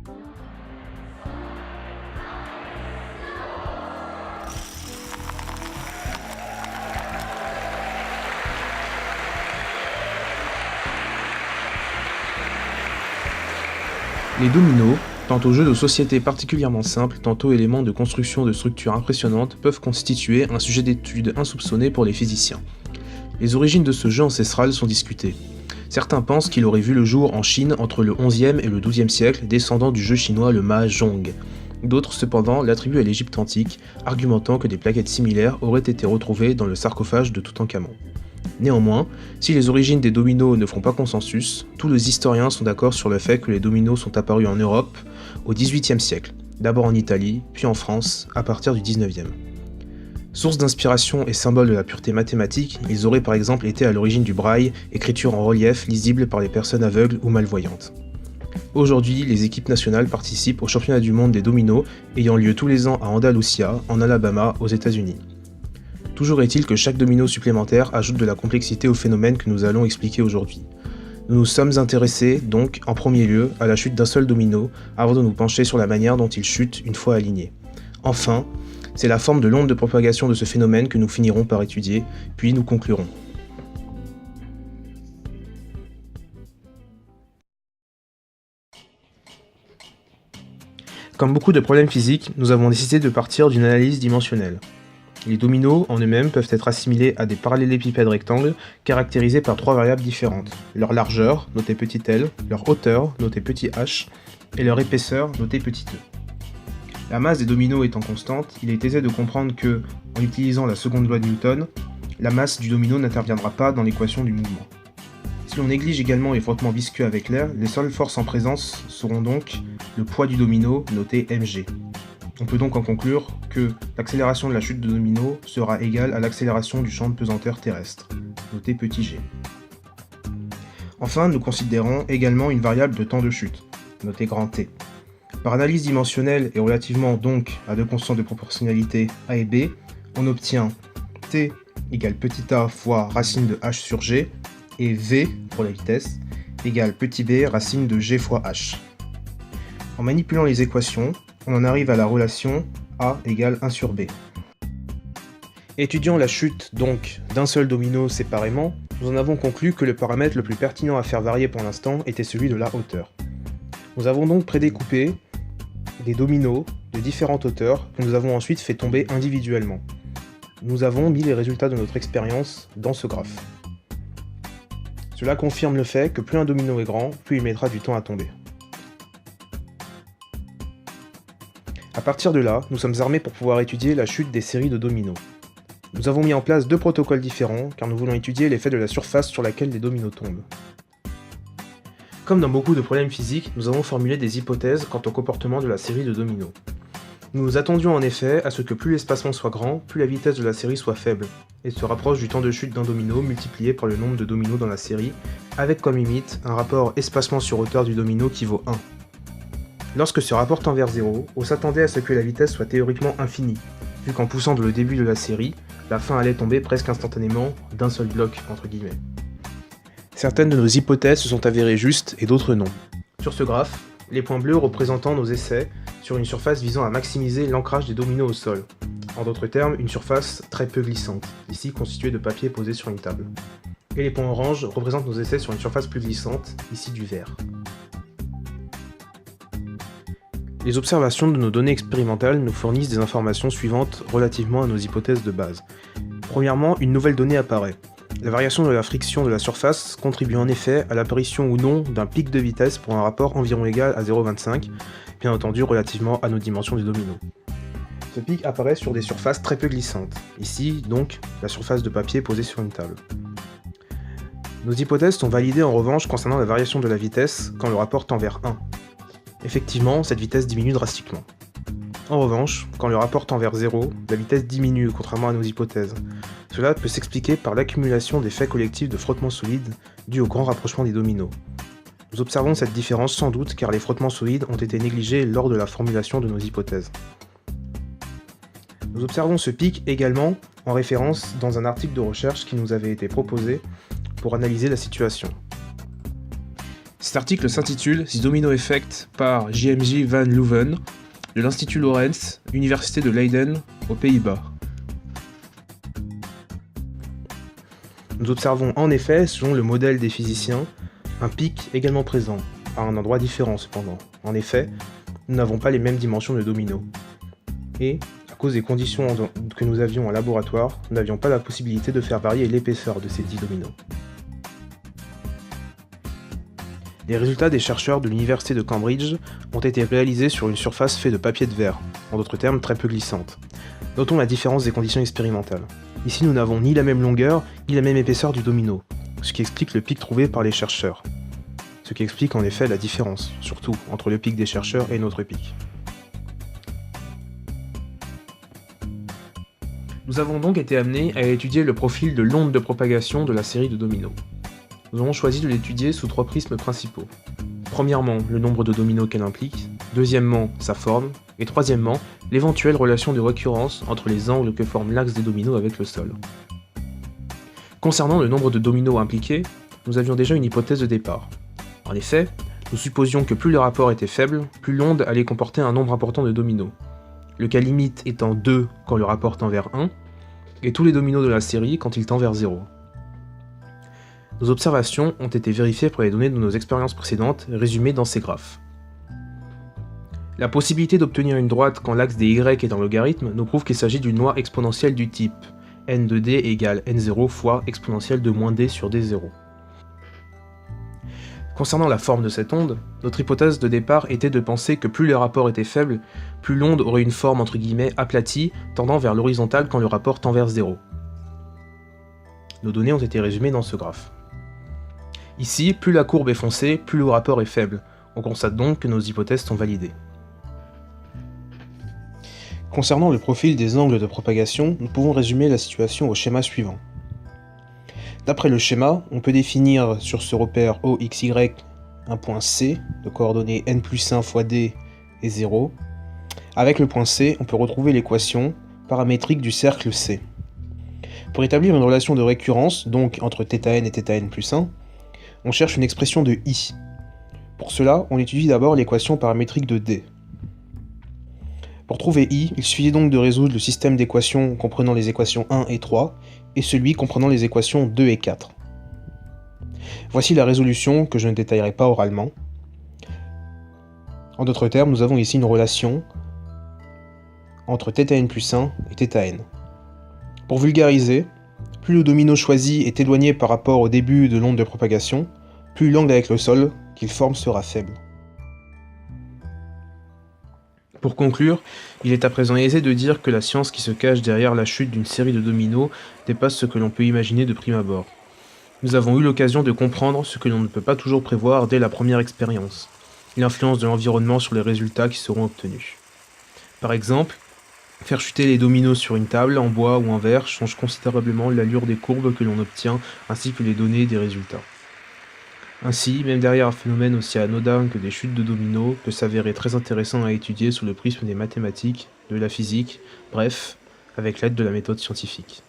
Les dominos, tantôt jeux de société particulièrement simples, tantôt éléments de construction de structures impressionnantes, peuvent constituer un sujet d'étude insoupçonné pour les physiciens. Les origines de ce jeu ancestral sont discutées. Certains pensent qu'il aurait vu le jour en Chine entre le XIe et le XIIe siècle, descendant du jeu chinois le mahjong. D'autres, cependant, l'attribuent à l'Égypte antique, argumentant que des plaquettes similaires auraient été retrouvées dans le sarcophage de Toutankhamon. Néanmoins, si les origines des dominos ne font pas consensus, tous les historiens sont d'accord sur le fait que les dominos sont apparus en Europe au XVIIIe siècle, d'abord en Italie, puis en France, à partir du XIXe. Source d'inspiration et symbole de la pureté mathématique, ils auraient par exemple été à l'origine du braille, écriture en relief lisible par les personnes aveugles ou malvoyantes. Aujourd'hui, les équipes nationales participent au championnat du monde des dominos, ayant lieu tous les ans à Andalusia, en Alabama, aux États-Unis. Toujours est-il que chaque domino supplémentaire ajoute de la complexité au phénomène que nous allons expliquer aujourd'hui. Nous nous sommes intéressés, donc, en premier lieu, à la chute d'un seul domino, avant de nous pencher sur la manière dont il chute une fois aligné. Enfin, c'est la forme de l'onde de propagation de ce phénomène que nous finirons par étudier, puis nous conclurons. Comme beaucoup de problèmes physiques, nous avons décidé de partir d'une analyse dimensionnelle. Les dominos, en eux-mêmes, peuvent être assimilés à des parallélépipèdes rectangles caractérisés par trois variables différentes. Leur largeur, notée petit l, leur hauteur, notée petit h, et leur épaisseur, notée petit e. La masse des dominos étant constante, il est aisé de comprendre que, en utilisant la seconde loi de Newton, la masse du domino n'interviendra pas dans l'équation du mouvement. Si l'on néglige également les frottements visqueux avec l'air, les seules forces en présence seront donc le poids du domino, noté mg. On peut donc en conclure que l'accélération de la chute de domino sera égale à l'accélération du champ de pesanteur terrestre, noté petit g. Enfin, nous considérons également une variable de temps de chute, notée grand T. Par analyse dimensionnelle et relativement donc à deux constantes de proportionnalité a et b, on obtient t égale petit a fois racine de h sur g, et v, pour la vitesse, égale petit b racine de g fois h. En manipulant les équations, on en arrive à la relation A égale 1 sur B. Étudiant la chute donc d'un seul domino séparément, nous en avons conclu que le paramètre le plus pertinent à faire varier pour l'instant était celui de la hauteur. Nous avons donc prédécoupé des dominos de différentes hauteurs que nous avons ensuite fait tomber individuellement. Nous avons mis les résultats de notre expérience dans ce graphe. Cela confirme le fait que plus un domino est grand, plus il mettra du temps à tomber. A partir de là, nous sommes armés pour pouvoir étudier la chute des séries de dominos. Nous avons mis en place deux protocoles différents car nous voulons étudier l'effet de la surface sur laquelle les dominos tombent. Comme dans beaucoup de problèmes physiques, nous avons formulé des hypothèses quant au comportement de la série de dominos. Nous nous attendions en effet à ce que plus l'espacement soit grand, plus la vitesse de la série soit faible, et se rapproche du temps de chute d'un domino multiplié par le nombre de dominos dans la série, avec comme limite un rapport espacement sur hauteur du domino qui vaut 1. Lorsque ce rapport tend vers 0, on s'attendait à ce que la vitesse soit théoriquement infinie, vu qu'en poussant le début de la série, la fin allait tomber presque instantanément d'un seul bloc, entre guillemets. Certaines de nos hypothèses se sont avérées justes et d'autres non. Sur ce graphe, les points bleus représentant nos essais sur une surface visant à maximiser l'ancrage des dominos au sol. En d'autres termes, une surface très peu glissante, ici constituée de papier posé sur une table. Et les points orange représentent nos essais sur une surface plus glissante, ici du verre. Les observations de nos données expérimentales nous fournissent des informations suivantes relativement à nos hypothèses de base. Premièrement, une nouvelle donnée apparaît. La variation de la friction de la surface contribue en effet à l'apparition ou non d'un pic de vitesse pour un rapport environ égal à 0,25, bien entendu relativement à nos dimensions du domino. Ce pic apparaît sur des surfaces très peu glissantes, ici donc la surface de papier posée sur une table. Nos hypothèses sont validées en revanche concernant la variation de la vitesse quand le rapport tend vers 1. Effectivement, cette vitesse diminue drastiquement. En revanche, quand le rapport tend vers 0, la vitesse diminue contrairement à nos hypothèses. Cela peut s'expliquer par l'accumulation d'effets collectifs de frottement solide dû au grand rapprochement des dominos. Nous observons cette différence sans doute car les frottements solides ont été négligés lors de la formulation de nos hypothèses. Nous observons ce pic également en référence dans un article de recherche qui nous avait été proposé pour analyser la situation. Cet article s'intitule The Domino Effect par JMJ van Leuven de l'Institut Lorentz, Université de Leiden, aux Pays-Bas. Nous observons en effet, selon le modèle des physiciens, un pic également présent, à un endroit différent cependant. En effet, nous n'avons pas les mêmes dimensions de domino. Et, à cause des conditions que nous avions en laboratoire, nous n'avions pas la possibilité de faire varier l'épaisseur de ces 10 dominos. Les résultats des chercheurs de l'université de Cambridge ont été réalisés sur une surface faite de papier de verre, en d'autres termes très peu glissante. Notons la différence des conditions expérimentales. Ici, nous n'avons ni la même longueur, ni la même épaisseur du domino, ce qui explique le pic trouvé par les chercheurs. Ce qui explique en effet la différence, surtout entre le pic des chercheurs et notre pic. Nous avons donc été amenés à étudier le profil de l'onde de propagation de la série de dominos. Nous avons choisi de l'étudier sous 3 prismes principaux. Premièrement, le nombre de dominos qu'elle implique, deuxièmement, sa forme, et troisièmement, l'éventuelle relation de récurrence entre les angles que forme l'axe des dominos avec le sol. Concernant le nombre de dominos impliqués, nous avions déjà une hypothèse de départ. En effet, nous supposions que plus le rapport était faible, plus l'onde allait comporter un nombre important de dominos. Le cas limite étant 2 quand le rapport tend vers 1, et tous les dominos de la série quand il tend vers 0. Nos observations ont été vérifiées par les données de nos expériences précédentes résumées dans ces graphes. La possibilité d'obtenir une droite quand l'axe des y est en logarithme nous prouve qu'il s'agit d'une loi exponentielle du type n de d égale n0 fois exponentielle de moins d sur d0. Concernant la forme de cette onde, notre hypothèse de départ était de penser que plus le rapport était faible, plus l'onde aurait une forme entre guillemets aplatie tendant vers l'horizontale quand le rapport tend vers 0. Nos données ont été résumées dans ce graphe. Ici, plus la courbe est foncée, plus le rapport est faible. On constate donc que nos hypothèses sont validées. Concernant le profil des angles de propagation, nous pouvons résumer la situation au schéma suivant. D'après le schéma, on peut définir sur ce repère OXY un point C de coordonnées n plus 1 fois d et 0. Avec le point C, on peut retrouver l'équation paramétrique du cercle C. Pour établir une relation de récurrence, donc entre θn et θn plus 1, on cherche une expression de I. Pour cela, on étudie d'abord l'équation paramétrique de D. Pour trouver I, il suffit donc de résoudre le système d'équations comprenant les équations 1 et 3, et celui comprenant les équations 2 et 4. Voici la résolution que je ne détaillerai pas oralement. En d'autres termes, nous avons ici une relation entre θn plus 1 et θn. Pour vulgariser, plus le domino choisi est éloigné par rapport au début de l'onde de propagation, plus l'angle avec le sol qu'il forme sera faible. Pour conclure, il est à présent aisé de dire que la science qui se cache derrière la chute d'une série de dominos dépasse ce que l'on peut imaginer de prime abord. Nous avons eu l'occasion de comprendre ce que l'on ne peut pas toujours prévoir dès la première expérience, l'influence de l'environnement sur les résultats qui seront obtenus. Par exemple, faire chuter les dominos sur une table, en bois ou en verre, change considérablement l'allure des courbes que l'on obtient ainsi que les données des résultats. Ainsi, même derrière un phénomène aussi anodin que des chutes de dominos peut s'avérer très intéressant à étudier sous le prisme des mathématiques, de la physique, bref, avec l'aide de la méthode scientifique.